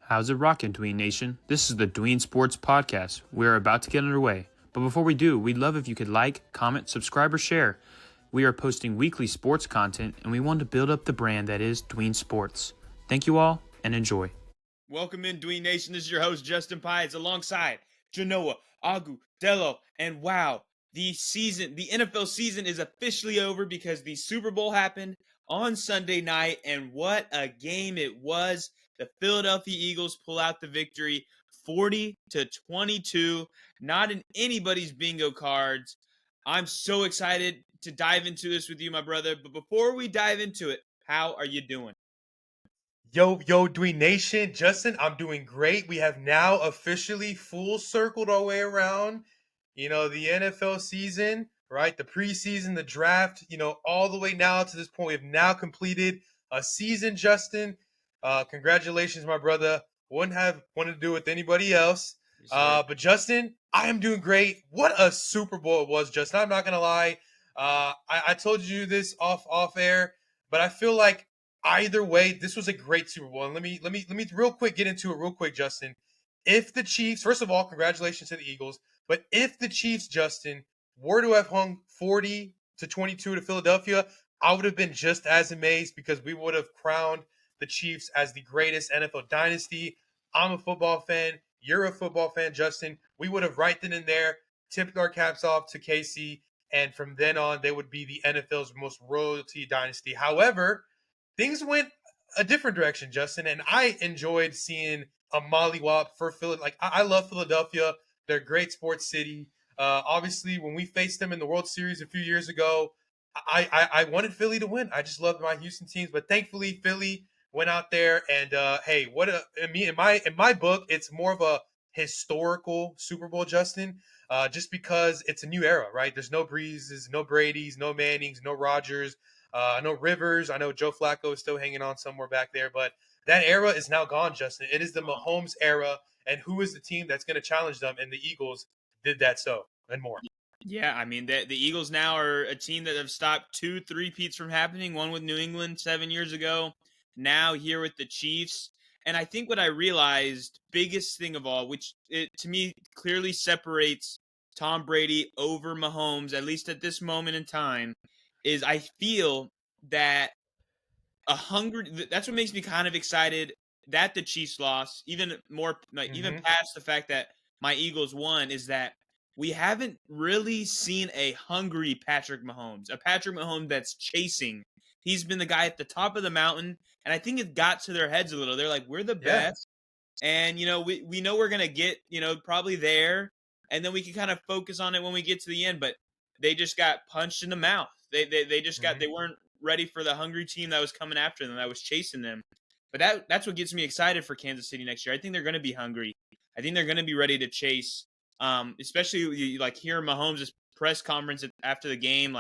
How's it rockin', Dween Nation? This is the Dween Sports Podcast. We're about to get underway. But before we do, we'd love if you could like, comment, subscribe, or share. We are posting weekly sports content, and we want to build up the brand that is Dween Sports. Thank you all, and enjoy. Welcome in, Dween Nation. This is your host, Justin Pides, alongside Genoa, Agu, Dello, and wow, the NFL season is officially over because the Super Bowl happened on Sunday night, and what a game it was. The Philadelphia Eagles pull out the victory 40-22, not in anybody's bingo cards. I'm so excited to dive into this with you, my brother, but before we dive into it, how are you doing? Yo, Dween Nation. Justin, I'm doing great. We have now officially full circled our way around, the NFL season, right? The preseason, the draft, all the way now to this point. We have now completed a season, Justin. Congratulations, my brother. Wouldn't have wanted to do it with anybody else. But Justin, I am doing great. What a Super Bowl it was, Justin. I'm not going to lie. I told you this off air, but I feel like either way, this was a great Super Bowl. And let me real quick get into it real quick, Justin. If the Chiefs, first of all, congratulations to the Eagles, but if the Chiefs, Justin, were to have hung 40-22 to Philadelphia, I would have been just as amazed because we would have crowned the Chiefs as the greatest NFL dynasty. I'm a football fan. You're a football fan, Justin. We would have right then and there tipped our caps off to KC, and from then on, they would be the NFL's most royalty dynasty. However, things went a different direction, Justin, and I enjoyed seeing a mollywop for Philly. Like I love Philadelphia; they're a great sports city. Obviously, when we faced them in the World Series a few years ago, I wanted Philly to win. I just loved my Houston teams, but thankfully, Philly went out there and hey, in my book, it's more of a historical Super Bowl, Justin. Just because it's a new era, right? There's no Breezes, no Brady's, no Mannings, no Rodgers. I know Rivers. I know Joe Flacco is still hanging on somewhere back there, but that era is now gone, Justin. It is the Mahomes era, and who is the team that's going to challenge them? And the Eagles did that so and more. Yeah, I mean, the Eagles now are a team that have stopped 2 3-peats from happening, one with New England 7 years ago, now here with the Chiefs. And I think what I realized, biggest thing of all, which to me clearly separates Tom Brady over Mahomes, at least at this moment in time, is I feel that that's what makes me kind of excited that the Chiefs lost, even more, like even past the fact that my Eagles won, is that we haven't really seen a hungry Patrick Mahomes, a Patrick Mahomes that's chasing. He's been the guy at the top of the mountain, and I think it got to their heads a little. They're like, we're the best, and we know we're gonna get probably there, and then we can kind of focus on it when we get to the end. But they just got punched in the mouth. They just got they weren't ready for the hungry team that was coming after them, that was chasing them. But that's what gets me excited for Kansas City next year. I think they're going to be hungry. I think they're going to be ready to chase. Especially like hearing Mahomes' press conference after the game,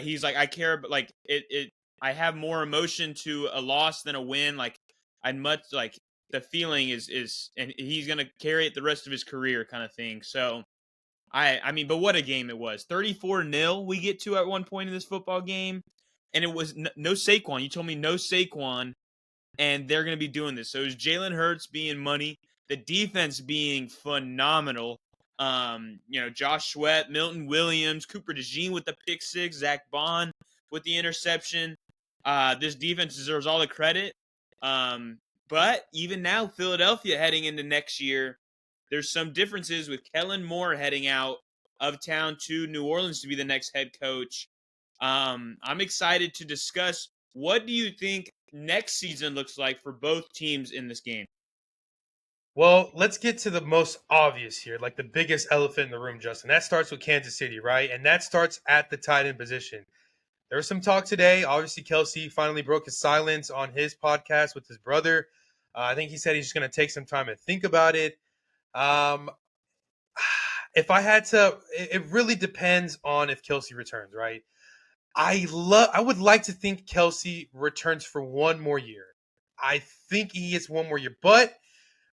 he's like, I care, but like I have more emotion to a loss than a win. Like I'd much like the feeling is, and he's going to carry it the rest of his career, kind of thing. So I mean, but what a game it was. 34-0 we get to at one point in this football game. And it was no Saquon. You told me no Saquon, and they're going to be doing this. So it was Jalen Hurts being money, the defense being phenomenal. Josh Sweat, Milton Williams, Cooper DeJean with the pick six, Zach Bond with the interception. This defense deserves all the credit. But even now, Philadelphia heading into next year, there's some differences with Kellen Moore heading out of town to New Orleans to be the next head coach. I'm excited to discuss, what do you think next season looks like for both teams in this game? Well, let's get to the most obvious here, like the biggest elephant in the room, Justin. That starts with Kansas City, right? And that starts at the tight end position. There was some talk today. Obviously, Kelsey finally broke his silence on his podcast with his brother. I think he said he's just going to take some time and think about it. If I had to, it really depends on if Kelsey returns, right? I would like to think Kelsey returns for one more year. I think he gets one more year, but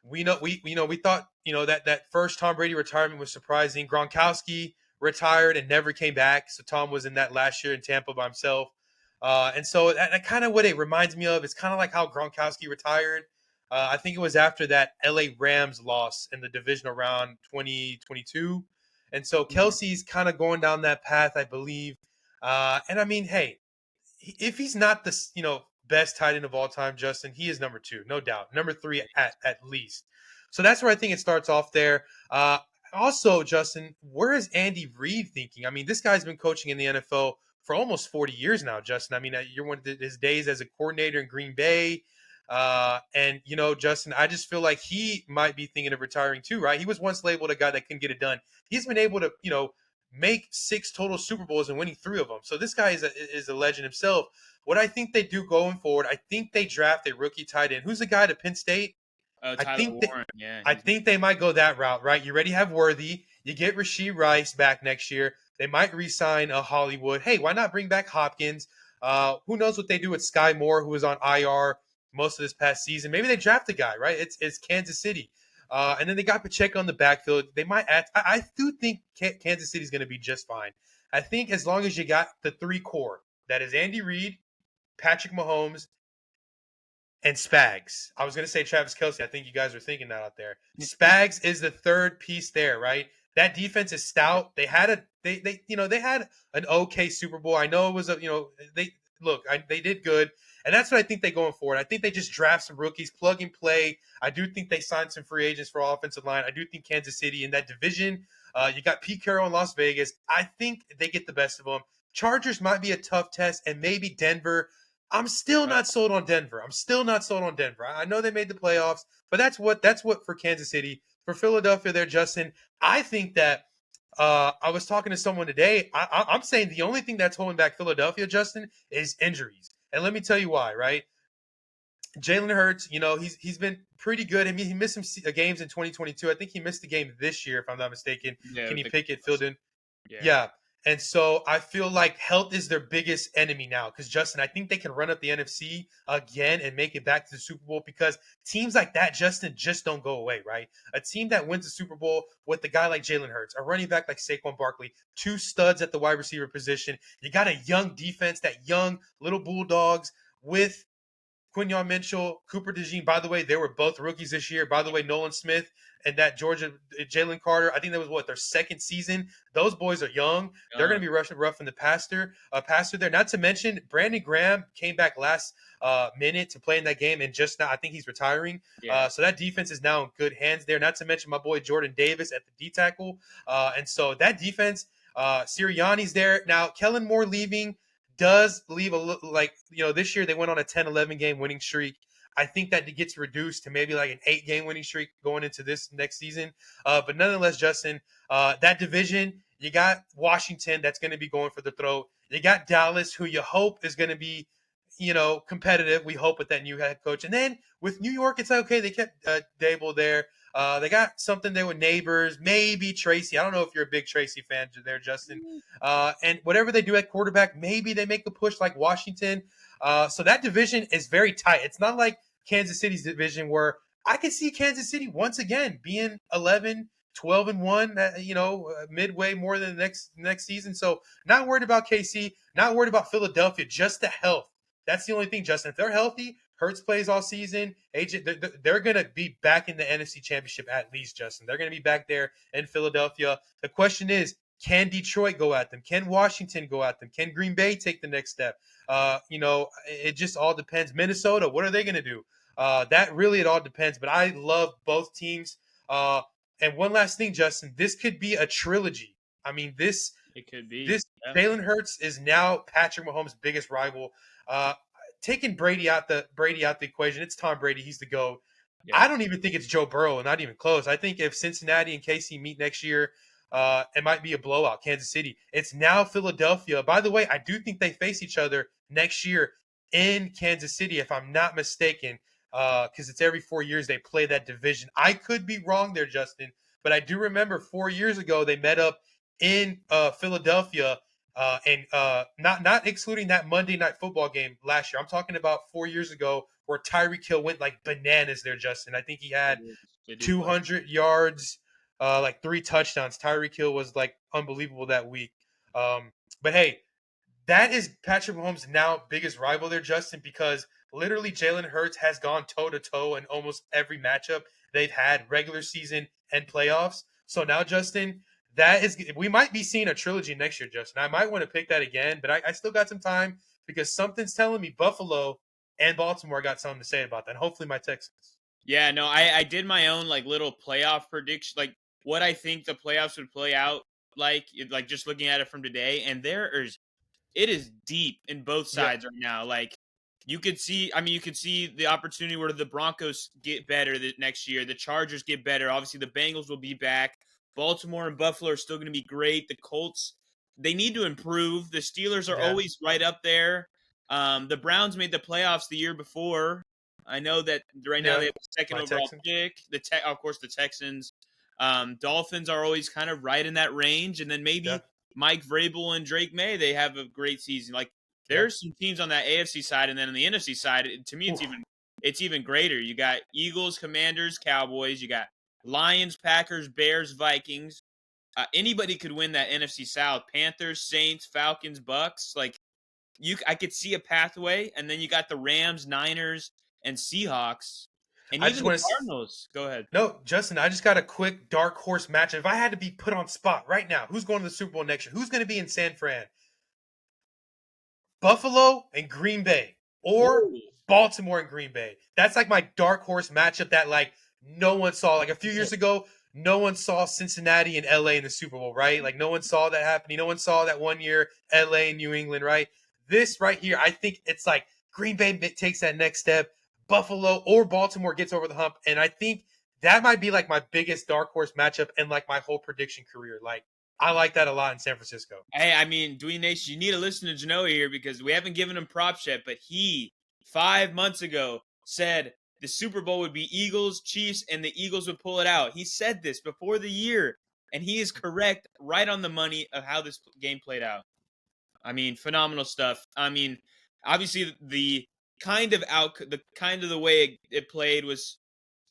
we thought that first Tom Brady retirement was surprising. Gronkowski retired and never came back, so Tom was in that last year in Tampa by himself. And so that kind of what it reminds me of. It's kind of like how Gronkowski retired. I think it was after that LA Rams loss in the divisional round 2022. And so Mhm. Kelsey's kind of going down that path, I believe. And I mean, hey, if he's not the best tight end of all time, Justin, he is number two, no doubt. Number three at least. So that's where I think it starts off there. Also, Justin, where is Andy Reid thinking? I mean, this guy's been coaching in the NFL for almost 40 years now, Justin. I mean, you're one of his days as a coordinator in Green Bay. And Justin, I just feel like he might be thinking of retiring too, right? He was once labeled a guy that couldn't get it done. He's been able to, make 6 total Super Bowls and winning 3 of them. So this guy is a legend himself. What I think they do going forward, I think they draft a rookie tight end. Who's the guy to Penn State? Oh, I Tyler think that Warren. Yeah, I think they might go that route, right? You already have Worthy. You get Rasheed Rice back next year. They might re-sign a Hollywood. Hey, why not bring back Hopkins? Who knows what they do with Sky Moore, who was on IR most of this past season? Maybe they draft a guy, right? It's Kansas City. And then they got Pacheco on the backfield. They might add. I do think Kansas City is going to be just fine. I think as long as you got the 3 core, that is Andy Reid, Patrick Mahomes, and Spags. I was going to say Travis Kelsey. I think you guys are thinking that out there. Spags is the third piece there, right? That defense is stout. They had they had an okay Super Bowl. I know it was they did good, and that's what I think they going for. I think they just draft some rookies, plug and play. I do think they signed some free agents for offensive line. I do think Kansas City in that division. You got Pete Carroll in Las Vegas. I think they get the best of them. Chargers might be a tough test, and maybe Denver. I'm still not sold on Denver. I'm still not sold on Denver. I know they made the playoffs, but that's what for Kansas City. For Philadelphia, there, Justin. I think that I was talking to someone today. I'm saying the only thing that's holding back Philadelphia, Justin, is injuries. And let me tell you why. Right, Jalen Hurts. He's been pretty good. I mean, he missed some games in 2022. I think he missed the game this year, if I'm not mistaken. yeah, Kenny Pickett filled in. yeah. Yeah. And so I feel like health is their biggest enemy now because, Justin, I think they can run up the NFC again and make it back to the Super Bowl because teams like that, Justin, just don't go away, right? A team that wins the Super Bowl with a guy like Jalen Hurts, a running back like Saquon Barkley, 2 studs at the wide receiver position. You got a young defense, that young little Bulldogs with Quinyon Mitchell, Cooper DeJean. By the way, they were both rookies this year. By the way, Nolan Smith and that Georgia Jalen Carter. I think that was their second season. Those boys are young. They're going to be rushing rough in the passer there. Not to mention Brandon Graham came back last minute to play in that game and just now I think he's retiring. Yeah. So that defense is now in good hands there. Not to mention my boy Jordan Davis at the D tackle. And so that defense, Sirianni's there now. Kellen Moore leaving does leave a little this year they went on a 10-11 game winning streak. I think that it gets reduced to maybe like an 8-game winning streak going into this next season. But nonetheless, Justin, that division, you got Washington that's going to be going for the throat. You got Dallas, who you hope is going to be, competitive. We hope with that new head coach. And then with New York, it's okay. They kept Dable there. They got something there with Neighbors, maybe Tracy. I don't know if you're a big Tracy fan there, Justin. And whatever they do at quarterback, maybe they make a push like Washington. So that division is very tight. It's not like Kansas City's division where I can see Kansas City once again being 11, 12 and 1, midway more than the next season. So not worried about KC, not worried about Philadelphia, just the health. That's the only thing, Justin. If they're healthy, Hurts plays all season. They're going to be back in the NFC Championship at least, Justin. They're going to be back there in Philadelphia. The question is, can Detroit go at them? Can Washington go at them? Can Green Bay take the next step? It just all depends. Minnesota, what are they going to do? That really, it all depends. But I love both teams. And one last thing, Justin, this could be a trilogy. I mean, It could be. this Yeah. Jalen Hurts is now Patrick Mahomes' biggest rival. Taking Brady out the equation, it's Tom Brady. He's the GOAT. Yeah. I don't even think it's Joe Burrow, not even close. I think if Cincinnati and KC meet next year, it might be a blowout. Kansas City. It's now Philadelphia. By the way, I do think they face each other next year in Kansas City, if I'm not mistaken, because it's every 4 years they play that division. I could be wrong there, Justin, but I do remember 4 years ago they met up in Philadelphia. And not excluding that Monday Night Football game last year. I'm talking about 4 years ago where Tyreek Hill went like bananas there, Justin. I think he had They did 200 yards, like 3 touchdowns. Tyreek Hill was like unbelievable that week. But hey, that is Patrick Mahomes' now biggest rival there, Justin, because literally Jalen Hurts has gone toe to toe in almost every matchup they've had, regular season and playoffs. So now, Justin, we might be seeing a trilogy next year, Justin. I might want to pick that again, but I still got some time because something's telling me Buffalo and Baltimore got something to say about that. And hopefully my Texans. Yeah, no, I did my own like little playoff prediction, like what I think the playoffs would play out like just looking at it from today, and it is deep in both Yeah, sides right now. Like you could see the opportunity where the Broncos get better next year, the Chargers get better. Obviously, the Bengals will be back. Baltimore and Buffalo are still going to be great. The Colts, they need to improve. The Steelers are yeah, always right up there. The Browns made the playoffs the year before. I know that right now they yeah. have the second My overall Texans. pick. Of course, the Texans. Dolphins are always kind of right in that range, and then Yeah, maybe Mike Vrabel and Drake May, they have a great season. Like yeah. there's some teams on that AFC side, and then on the NFC side, to me, Oof. it's even greater. You got Eagles, Commanders, Cowboys. You got Lions, Packers, Bears, Vikings. Anybody could win that NFC South. Panthers, Saints, Falcons, Bucks. Like I could see a pathway, and then you got the Rams, Niners, and Seahawks, and I even just the want to. Cardinals. Go ahead. No, Justin, I just got a quick dark horse match. If I had to be put on spot right now, who's going to the Super Bowl next year? Who's going to be in San Fran? Buffalo and Green Bay, or Ooh. Baltimore and Green Bay. That's like my dark horse matchup that like no one saw. Like a few years ago, no one saw Cincinnati and LA in the Super Bowl, right? Like no one saw that happening. No one saw that one year LA and New England, right? This right here, I think it's like Green Bay takes that next step. Buffalo or Baltimore gets over the hump, and I think that might be like my biggest dark horse matchup in like my whole prediction career. Like I like that a lot in San Francisco. Hey, I mean, Dween Nation, you need to listen to Genoa here because we haven't given him props yet, but he 5 months ago said the Super Bowl would be Eagles, Chiefs, and the Eagles would pull it out. He said this before the year, and he is correct, right on the money of how this game played out. I mean, phenomenal stuff. I mean, obviously the kind of the way it played was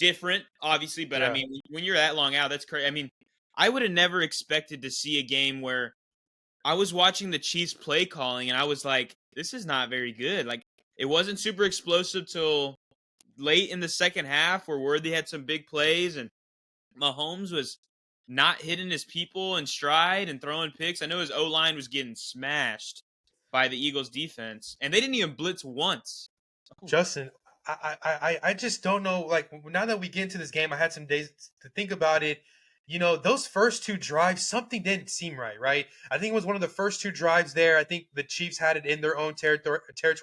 different, obviously, but I Yeah. mean, when you're that long out, that's crazy. I mean, I would have never expected to see a game where I was watching the Chiefs play calling and I was like, this is not very good. Like it wasn't super explosive till late in the second half where Worthy had some big plays and Mahomes was not hitting his people in stride and throwing picks. I know his O-line was getting smashed by the Eagles defense and they didn't even blitz once. Oh, Justin, I just don't know. Like now that we get into this game, I had some days to think about it. You know, those first two drives, something didn't seem right, right? I think it was one of the first two drives there. I think the Chiefs had it in their own territory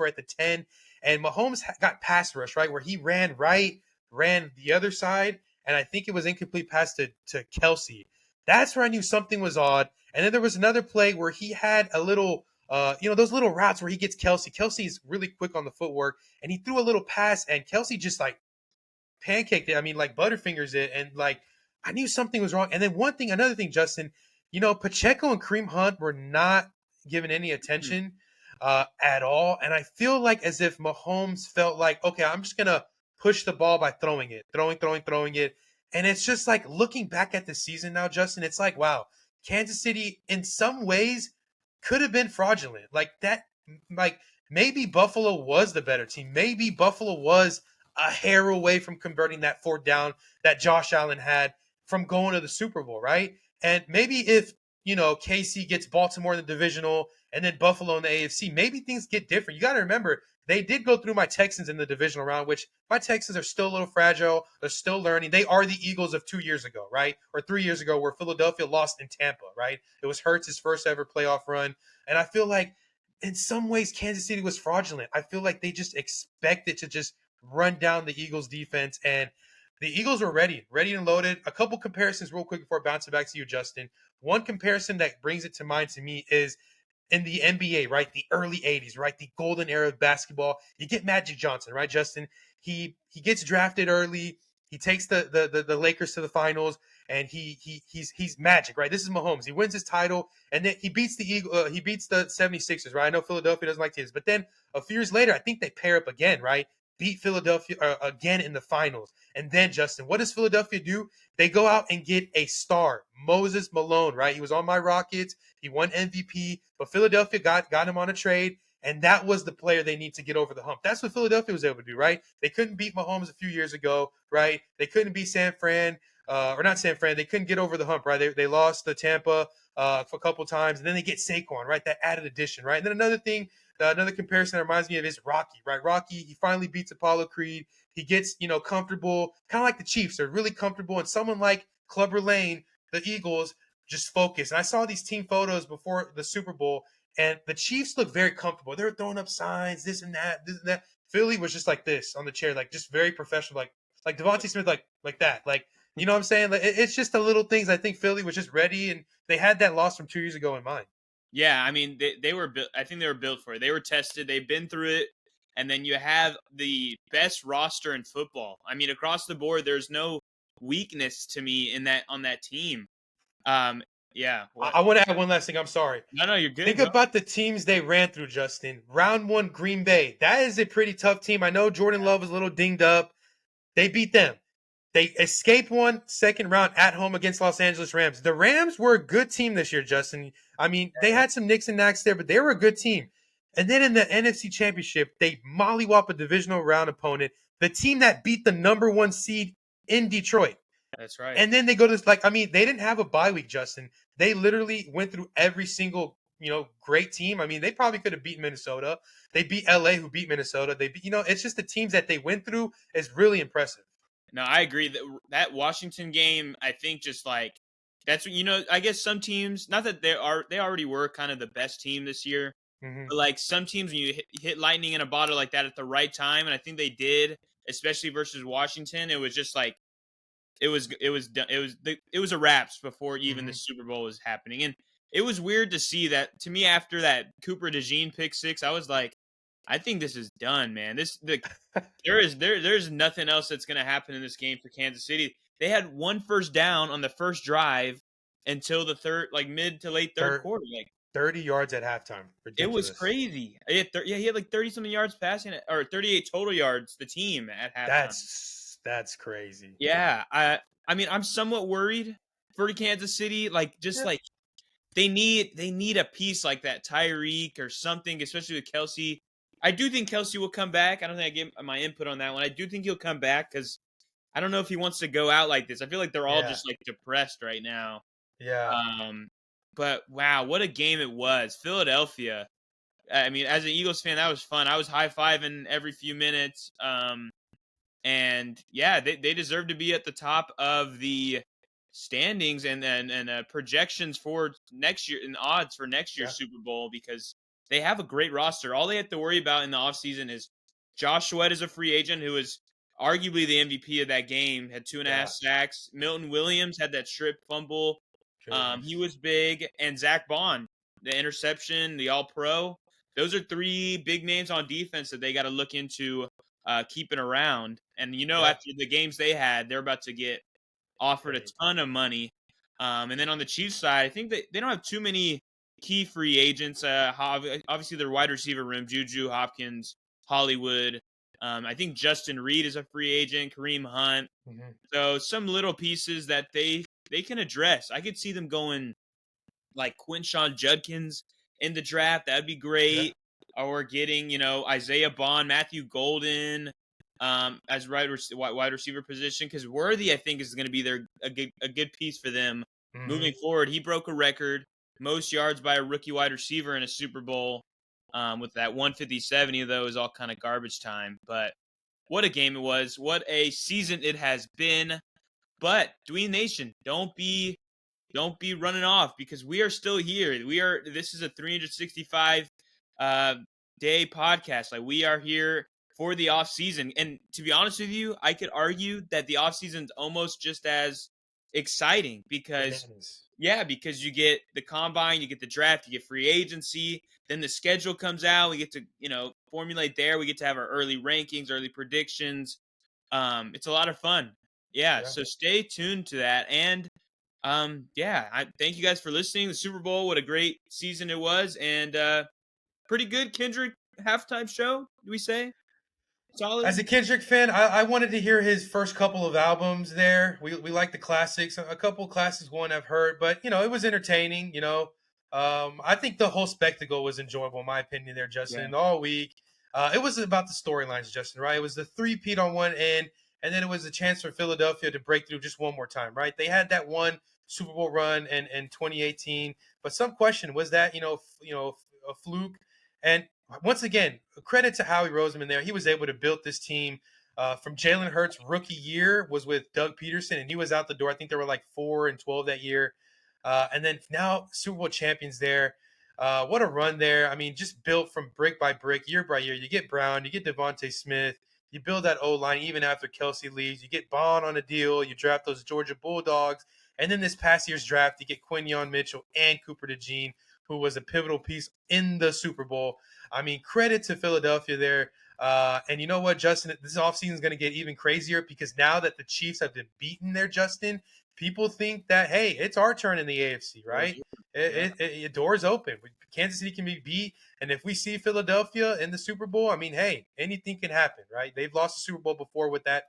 at the 10, and Mahomes got pass rush, right, where he ran right, ran the other side, and I think it was incomplete pass to Kelsey. That's where I knew something was odd. And then there was another play where he had a little, those little routes where he gets Kelsey. Kelsey's really quick on the footwork, and he threw a little pass, and Kelsey just like pancaked it. I mean, like Butterfingers it, and like I knew something was wrong. And then another thing, Justin, Pacheco and Kareem Hunt were not given any attention at all, and I feel like as if Mahomes felt like, okay, I'm just gonna push the ball by throwing it, throwing it, and it's just like looking back at the season now, Justin, it's like, wow, Kansas City in some ways could have been fraudulent, like that, like maybe Buffalo was the better team, maybe Buffalo was a hair away from converting that fourth down that Josh Allen had from going to the Super Bowl, right? And maybe if, KC gets Baltimore in the divisional and then Buffalo in the AFC, maybe things get different. You got to remember, they did go through my Texans in the divisional round, which my Texans are still a little fragile. They're still learning. They are the Eagles of 2 years ago, right? Or 3 years ago, where Philadelphia lost in Tampa, right? It was Hurts' first ever playoff run. And I feel like in some ways, Kansas City was fraudulent. I feel like they just expected to just run down the Eagles defense, and the Eagles were ready and loaded. A couple comparisons real quick before bouncing back to you, Justin. One comparison that brings it to mind to me is in the NBA, right? The early 80s, right? The golden era of basketball. You get Magic Johnson, right, Justin? He gets drafted early. He takes the Lakers to the finals, and he's magic, right? This is Mahomes. He wins his title, and then he beats he beats the 76ers, right? I know Philadelphia doesn't like his, but then a few years later, I think they pair up again, right? Beat Philadelphia again in the finals. And then, Justin, what does Philadelphia do? They go out and get a star, Moses Malone, right? He was on my Rockets. He won MVP, but Philadelphia got him on a trade. And that was the player they need to get over the hump. That's what Philadelphia was able to do, right? They couldn't beat Mahomes a few years ago, right? They couldn't beat San Fran, or not San Fran. They couldn't get over the hump, right? They lost to Tampa for a couple times, and then they get Saquon, right? That added addition, right? And then another thing, another comparison that reminds me of is Rocky, right? Rocky, he finally beats Apollo Creed. He gets, comfortable, kind of like the Chiefs. They're really comfortable, and someone like Clubber Lane, the Eagles, just focus. And I saw these team photos before the Super Bowl, and the Chiefs look very comfortable. They were throwing up signs, this and that, this and that. Philly was just like this on the chair, like just very professional, like Devontae Smith, like that, like you know what I'm saying? Like, it's just the little things. I think Philly was just ready, and they had that loss from 2 years ago in mind. Yeah, I mean they were built. I think they were built for it. They were tested. They've been through it, and then you have the best roster in football. I mean, across the board, there's no weakness to me in that on that team. Um, yeah. What? I want to add one last thing. I'm sorry. No, you're good. Think Go. about the teams they ran through, Justin. Round one, Green Bay. That is a pretty tough team. I know Jordan Love was a little dinged up. They beat them. They escaped one second round at home against Los Angeles Rams. The Rams were a good team this year, Justin. I mean, they had some nicks and knacks there, but they were a good team. And then in the NFC Championship, they mollywop a divisional round opponent, the team that beat the number one seed in Detroit. That's right. And then they go to they didn't have a bye week, Justin. They literally went through every single, great team. I mean, they probably could have beaten Minnesota. They beat LA, who beat Minnesota. They beat, it's just the teams that they went through is really impressive. No, I agree that Washington game, I think just like that's what I guess some teams, not that they already were kind of the best team this year, Mm-hmm. but like some teams when you hit lightning in a bottle like that at the right time, and I think they did, especially versus Washington, it was just like it was a wraps before even the Super Bowl was happening. And it was weird to see that. To me, after that Cooper DeJean pick six, I was like, I think this is done, man. There's nothing else that's going to happen in this game for Kansas City. They had one first down on the first drive until the third, like mid to late third quarter. Like 30 yards at halftime. Ridiculous. It was crazy. He had like 30 something yards passing, or 38 total yards. The team at halftime. That's crazy. Yeah, I mean, I'm somewhat worried for Kansas City. Like, just like they need a piece like that, Tyreek or something, especially with Kelsey. I do think Kelsey will come back. I don't think I gave my input on that one. I do think he'll come back because I don't know if he wants to go out like this. I feel like they're all just like depressed right now. Yeah. But wow, what a game it was. Philadelphia. I mean, as an Eagles fan, that was fun. I was high-fiving every few minutes. And yeah, they deserve to be at the top of the standings and projections for next year and odds for next year's Super Bowl because they have a great roster. All they have to worry about in the offseason is Josh Sweat is a free agent who is arguably the MVP of that game, had 2.5 sacks. Milton Williams had that strip fumble. He was big. And Zach Bond, the interception, the All-Pro. Those are three big names on defense that they got to look into keeping around. And, after the games they had, they're about to get offered a ton of money. And then on the Chiefs side, I think they don't have too many key free agents. Obviously, their wide receiver room, Juju, Hopkins, Hollywood. I think Justin Reed is a free agent, Kareem Hunt. Mm-hmm. So some little pieces that they can address. I could see them going like Quinshon Judkins in the draft. That'd be great. Yeah. Or getting, Isaiah Bond, Matthew Golden as wide receiver position. Because Worthy, I think, is going to be a good piece for them moving forward. He broke a record, most yards by a rookie wide receiver in a Super Bowl. With that 150-70 of those all kind of garbage time. But what a game it was. What a season it has been. But Dween Nation, don't be running off because we are still here. This is a 365 day podcast. Like, we are here for the off season. And to be honest with you, I could argue that the off season is almost just as exciting because because you get the combine, you get the draft, you get free agency, then the schedule comes out, we get to, formulate there, we get to have our early rankings, early predictions. It's a lot of fun. Yeah, so stay tuned to that. And I thank you guys for listening. The Super Bowl, what a great season it was, and pretty good Kendrick halftime show, do we say? Solid. As a Kendrick fan, I wanted to hear his first couple of albums there. We like the classics. A couple of classics one I've heard, but it was entertaining. I think the whole spectacle was enjoyable, in my opinion, there, Justin. Yeah. All week, it was about the storylines, Justin. Right? It was the three-peat on one end, and then it was a chance for Philadelphia to break through just one more time. Right? They had that one Super Bowl run in 2018, but some question was that a fluke. And once again, credit to Howie Roseman there. He was able to build this team. From Jalen Hurts' rookie year was with Doug Peterson, and he was out the door. I think they were like 4-12 that year. And then now Super Bowl champions there. What a run there. I mean, just built from brick by brick, year by year. You get Brown, you get Devontae Smith, you build that O line even after Kelsey leaves. You get Bond on a deal, you draft those Georgia Bulldogs. And then this past year's draft, you get Quinyon Mitchell and Cooper DeJean, who was a pivotal piece in the Super Bowl. I mean, credit to Philadelphia there. And you know what, Justin? This offseason is going to get even crazier because now that the Chiefs have been beaten there, Justin, people think that, hey, it's our turn in the AFC, right? Doors open. Kansas City can be beat, and if we see Philadelphia in the Super Bowl, I mean, hey, anything can happen, right? They've lost the Super Bowl before with that,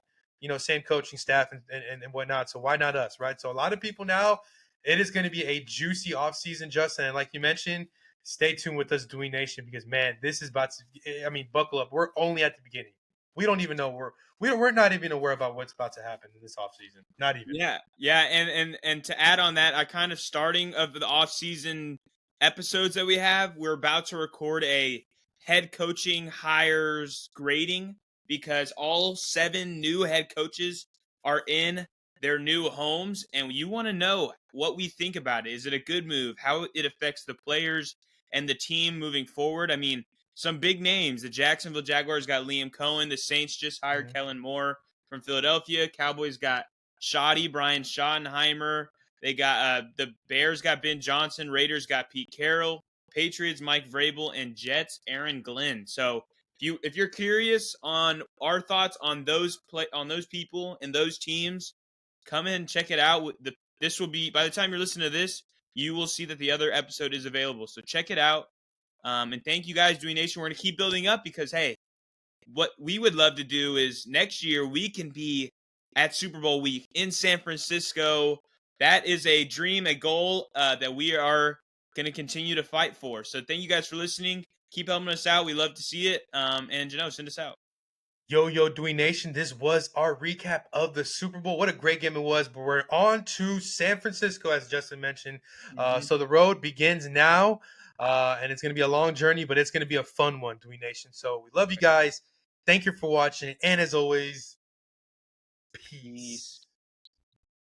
same coaching staff and whatnot. So why not us, right? So a lot of people now, it is going to be a juicy offseason, Justin. And like you mentioned, stay tuned with us, Dween Nation, because man, this is about to. I mean, buckle up. We're only at the beginning. We don't even know we're not even aware about what's about to happen in this offseason. Not even. Yeah, and to add on that, I kind of starting of the off-season episodes that we have, we're about to record a head coaching hires grading because all 7 new head coaches are in their new homes, and you want to know what we think about it. Is it a good move? How it affects the players and the team moving forward? I mean, some big names. The Jacksonville Jaguars got Liam Cohen. The Saints just hired Kellen Moore from Philadelphia. Cowboys got Brian Schottenheimer. They got the Bears got Ben Johnson. Raiders got Pete Carroll. Patriots Mike Vrabel and Jets Aaron Glenn. So if you're curious on our thoughts on those people and those teams, come in and check it out. This will be, by the time you're listening to this, you will see that the other episode is available. So check it out. And thank you guys, Dween Nation. We're going to keep building up because, hey, what we would love to do is next year we can be at Super Bowl week in San Francisco. That is a dream, a goal that we are going to continue to fight for. So thank you guys for listening. Keep helping us out. We love to see it. And Jano, send us out. Yo, Dween Nation, this was our recap of the Super Bowl. What a great game it was. But we're on to San Francisco, as Justin mentioned. So the road begins now, and it's going to be a long journey, but it's going to be a fun one, Dween Nation. So we love you guys. Thank you for watching. And as always, peace.